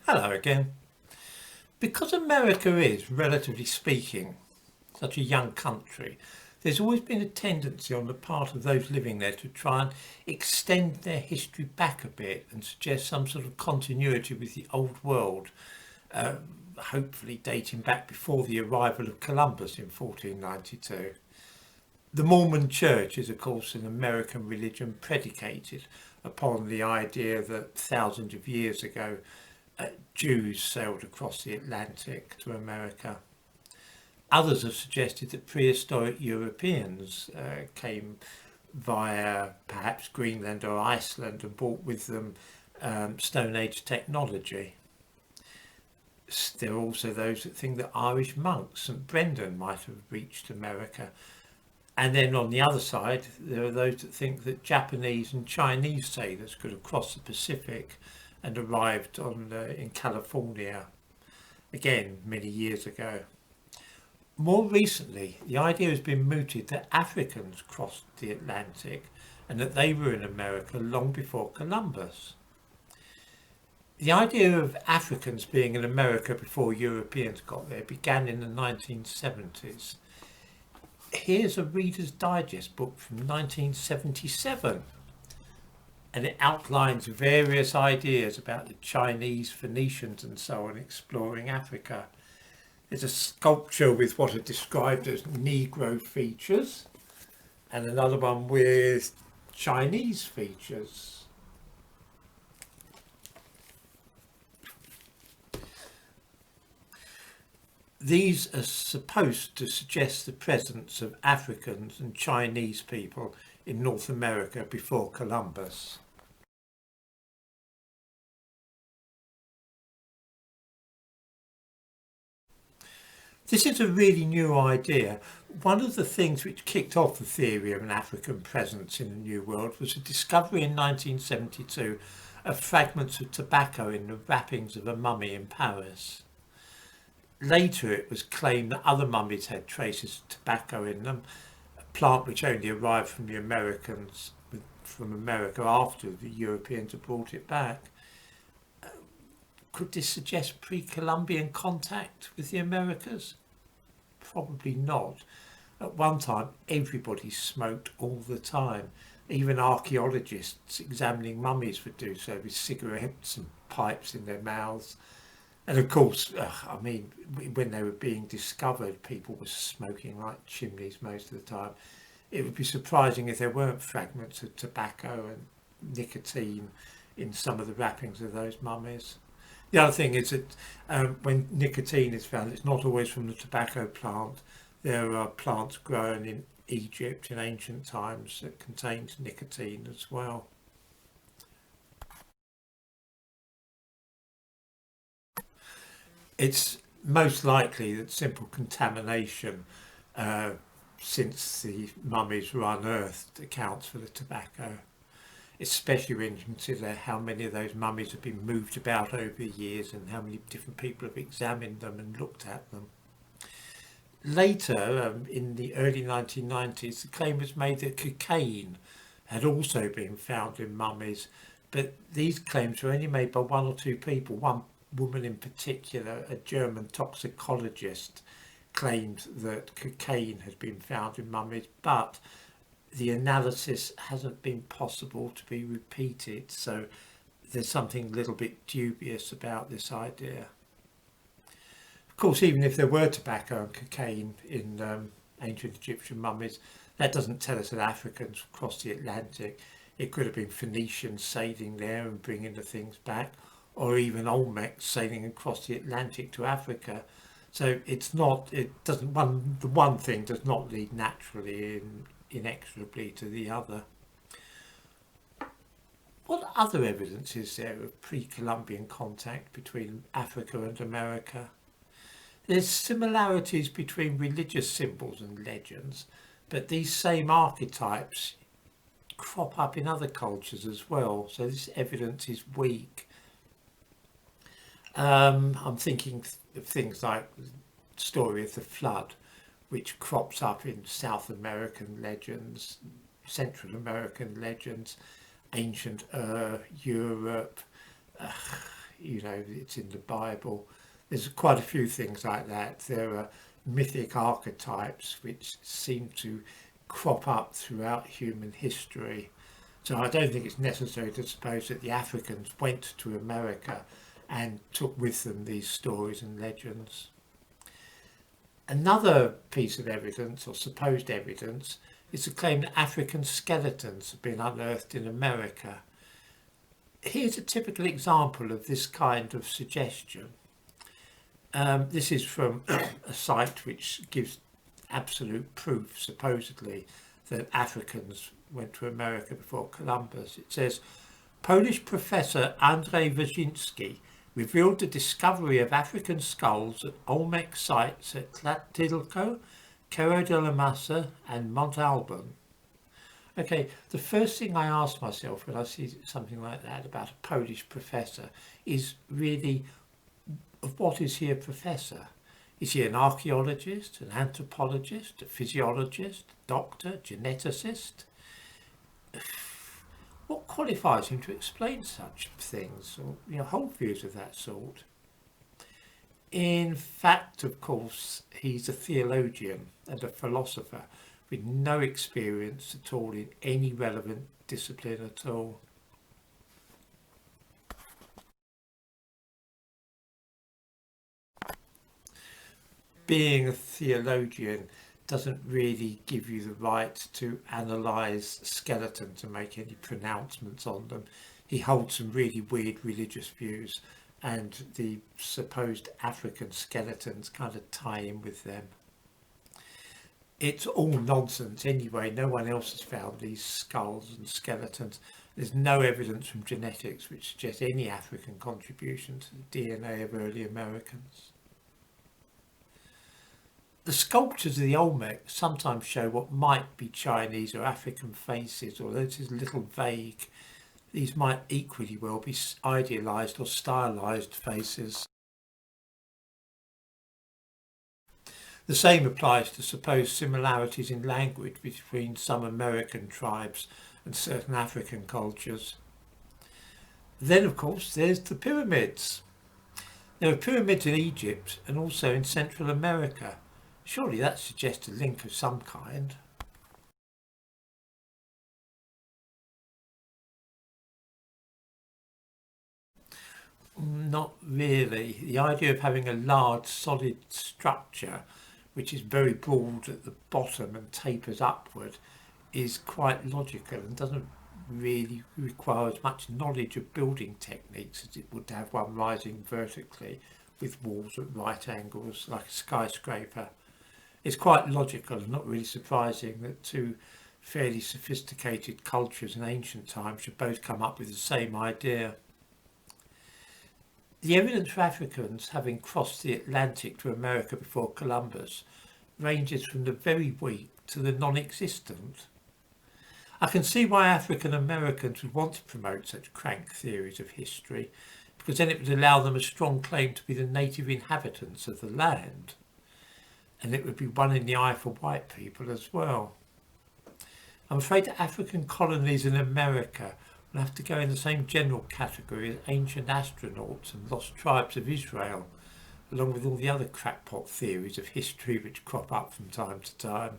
Hello again. Because America is, relatively speaking, such a young country, there's always been a tendency on the part of those living there to try and extend their history back a bit and suggest some sort of continuity with the old world, hopefully dating back before the arrival of Columbus in 1492. The Mormon Church is, of course, an American religion predicated upon the idea that thousands of years ago Jews sailed across the Atlantic to America. Others have suggested that prehistoric Europeans came via perhaps Greenland or Iceland and brought with them Stone Age technology. There are also those that think that Irish monks, St Brendan, might have reached America. And then on the other side, there are those that think that Japanese and Chinese sailors could have crossed the Pacific and arrived in California, again, many years ago. More recently, the idea has been mooted that Africans crossed the Atlantic and that they were in America long before Columbus. The idea of Africans being in America before Europeans got there began in the 1970s. Here's a Reader's Digest book from 1977, and it outlines various ideas about the Chinese, Phoenicians and so on exploring Africa. There's a sculpture with what are described as Negro features and another one with Chinese features. These are supposed to suggest the presence of Africans and Chinese people in North America before Columbus. This is a really new idea. One of the things which kicked off the theory of an African presence in the New World was a discovery in 1972 of fragments of tobacco in the wrappings of a mummy in Paris. Later it was claimed that other mummies had traces of tobacco in them, a plant which only arrived from from America after the Europeans had brought it back. Could this suggest pre-Columbian contact with the Americas? Probably not. At one time, everybody smoked all the time. Even archaeologists examining mummies would do so with cigarettes and pipes in their mouths. And of course, when they were being discovered, people were smoking like chimneys most of the time. It would be surprising if there weren't fragments of tobacco and nicotine in some of the wrappings of those mummies. The other thing is that when nicotine is found, it's not always from the tobacco plant. There are plants grown in Egypt in ancient times that contained nicotine as well. It's most likely that simple contamination since the mummies were unearthed accounts for the tobacco, especially when you consider how many of those mummies have been moved about over the years and how many different people have examined them and looked at them. Later, in the early 1990s, the claim was made that cocaine had also been found in mummies, but these claims were only made by one or two people. One woman in particular, a German toxicologist, claimed that cocaine had been found in mummies, but the analysis hasn't been possible to be repeated, so there's something a little bit dubious about this idea. Of course, even if there were tobacco and cocaine in ancient Egyptian mummies, that doesn't tell us that Africans crossed the Atlantic. It could have been Phoenicians sailing there and bringing the things back, or even Olmec sailing across the Atlantic to Africa. So the one thing does not lead naturally inexorably to the other. What other evidence is there of pre-Columbian contact between Africa and America? There's similarities between religious symbols and legends, but these same archetypes crop up in other cultures as well, so this evidence is weak. I'm thinking of things like the story of the flood, which crops up in South American legends, Central American legends, ancient Europe, it's in the Bible. There's quite a few things like that. There are mythic archetypes which seem to crop up throughout human history. So I don't think it's necessary to suppose that the Africans went to America and took with them these stories and legends. Another piece of evidence, or supposed evidence, is the claim that African skeletons have been unearthed in America. Here's a typical example of this kind of suggestion. This is from a site which gives absolute proof, supposedly, that Africans went to America before Columbus. It says, Polish professor Andrzej Wyszynski revealed the discovery of African skulls at Olmec sites at Skeletal, Cerro de la Mesa and Mont Alban. Okay, the first thing I ask myself when I see something like that about a Polish professor is really, of what is he a professor? Is he an archaeologist, an anthropologist, a physiologist, doctor, geneticist? What qualifies him to explain such things, or hold views of that sort? In fact, of course, he's a theologian and a philosopher with no experience at all in any relevant discipline at all. Being a theologian doesn't really give you the right to analyse skeletons and make any pronouncements on them. He holds some really weird religious views, and the supposed African skeletons kind of tie in with them. It's all nonsense anyway. No one else has found these skulls and skeletons. There's no evidence from genetics which suggests any African contribution to the DNA of early Americans. The sculptures of the Olmec sometimes show what might be Chinese or African faces, although this is a little vague. These might equally well be idealised or stylised faces. The same applies to supposed similarities in language between some American tribes and certain African cultures. Then, of course, there's the pyramids. There are pyramids in Egypt and also in Central America. Surely that suggests a link of some kind. Not really. The idea of having a large solid structure which is very broad at the bottom and tapers upward is quite logical and doesn't really require as much knowledge of building techniques as it would to have one rising vertically with walls at right angles like a skyscraper. It's quite logical and not really surprising that two fairly sophisticated cultures in ancient times should both come up with the same idea. The evidence for Africans having crossed the Atlantic to America before Columbus ranges from the very weak to the non-existent. I can see why African Americans would want to promote such crank theories of history, because then it would allow them a strong claim to be the native inhabitants of the land, and it would be one in the eye for white people as well. I'm afraid that African colonies in America will have to go in the same general category as ancient astronauts and lost tribes of Israel, along with all the other crackpot theories of history which crop up from time to time.